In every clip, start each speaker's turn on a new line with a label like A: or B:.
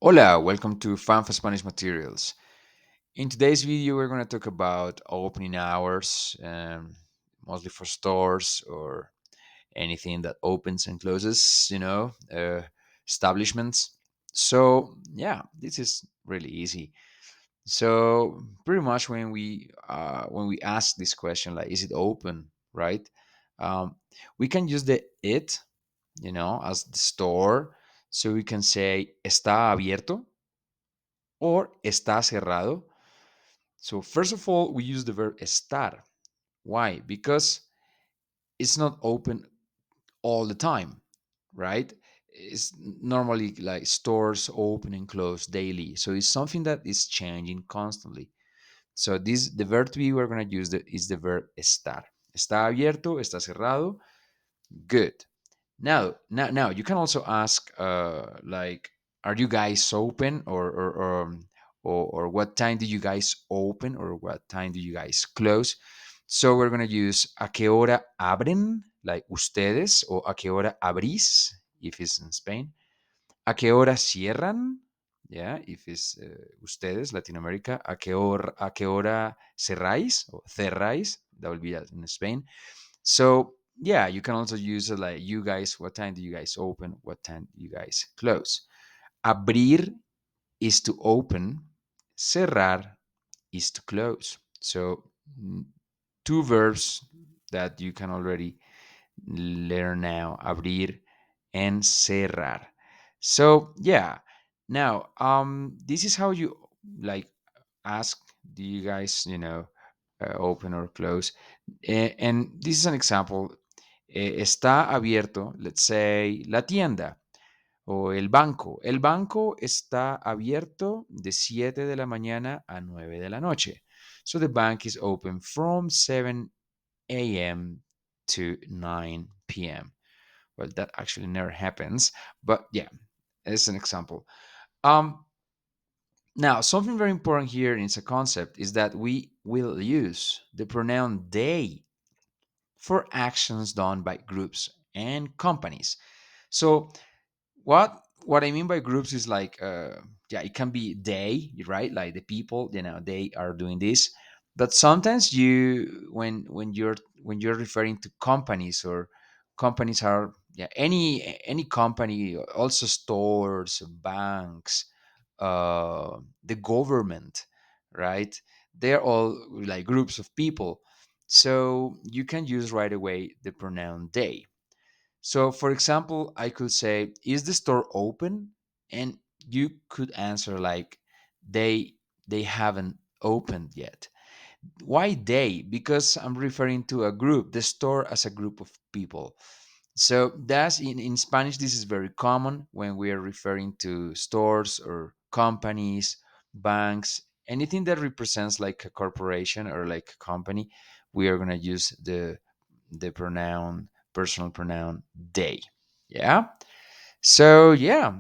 A: Hola, welcome to Fan for Spanish Materials. In today's video, we're going to talk about opening hours, mostly for stores or anything that opens and closes, establishments. So, yeah, this is really easy. So, pretty much when we ask this question, like, is it open, right? Um, we can use the it, as the store. So we can say está abierto or está cerrado. So first of all, we use the verb estar. Why? Because it's not open all the time, right? It's normally like stores open and close daily. So it's something that is changing constantly. So this the verb to be we're gonna use is the verb estar. Está abierto, está cerrado. Good. Now, you can also ask, like, are you guys open, or what time do you guys open, or what time do you guys close? So we're gonna use a qué hora abren, like ustedes, or a qué hora abrís, if it's in Spain. A qué hora cierran, yeah, if it's ustedes, Latin America. A qué hora cerráis, or cerráis, that will be in Spain. So yeah, you can also use it like you guys. What time do you guys open? What time do you guys close? Abrir is to open. Cerrar is to close. So two verbs that you can already learn now: abrir and cerrar. So yeah, now this is how you like ask. Do you guys open or close? And this is an example. Está abierto, let's say, la tienda o el banco. El banco está abierto de 7 de la mañana a 9 de la noche. So the bank is open from 7 a.m. to 9 p.m. Well, that actually never happens, but yeah, it's an example. Um, Now, something very important here in a concept is that we will use the pronoun they for actions done by groups and companies. So what I mean by groups is like, yeah, it can be they, right? Like the people, they are doing this. But sometimes when you're referring to companies, or companies are, yeah, any company, also stores, banks, the government, right? They're all like groups of people. So you can use right away the pronoun they. So, for example, I could say, "Is the store open?" And you could answer like, "They they haven't opened yet." Why they? Because I'm referring to a group, the store as a group of people. So that's in Spanish. This is very common when we are referring to stores or companies, banks, anything that represents like a corporation or like a company. We are gonna use the pronoun, personal pronoun they. Yeah. So yeah,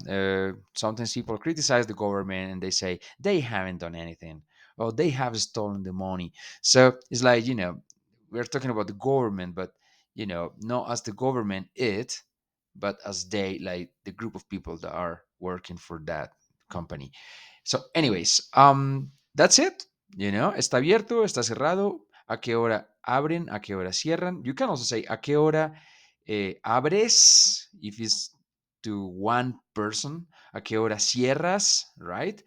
A: sometimes people criticize the government and they say they haven't done anything, or they have stolen the money. So it's like, we're talking about the government, but not as the government it, but as they, like the group of people that are working for that company. So, anyways, that's it. Está abierto, está cerrado. ¿A qué hora abren? ¿A qué hora cierran? You can also say ¿a qué hora abres? If it's to one person. ¿A qué hora cierras? Right?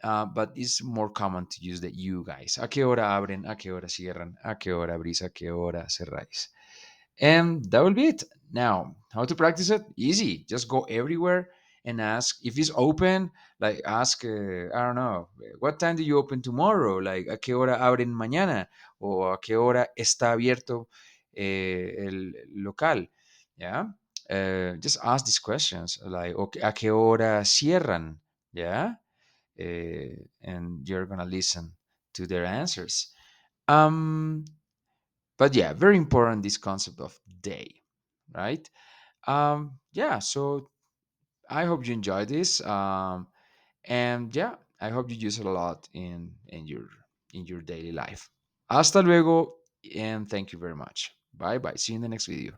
A: But it's more common to use the you guys. ¿A qué hora abren? ¿A qué hora cierran? ¿A qué hora abrís? ¿A qué hora cerráis? And that will be it. Now, how to practice it? Easy. Just go everywhere and ask if it's open. Like ask, I don't know, what time do you open tomorrow? Like, ¿a qué hora abren mañana? O ¿a qué hora está abierto el local? Yeah. Just ask these questions. Like, okay, ¿a qué hora cierran? Yeah. And you're gonna listen to their answers. Um, but yeah, very important, this concept of day, right? Yeah, so I hope you enjoy this. And yeah, I hope you use it a lot in your daily life. Hasta luego, and thank you very much. Bye bye. See you in the next video.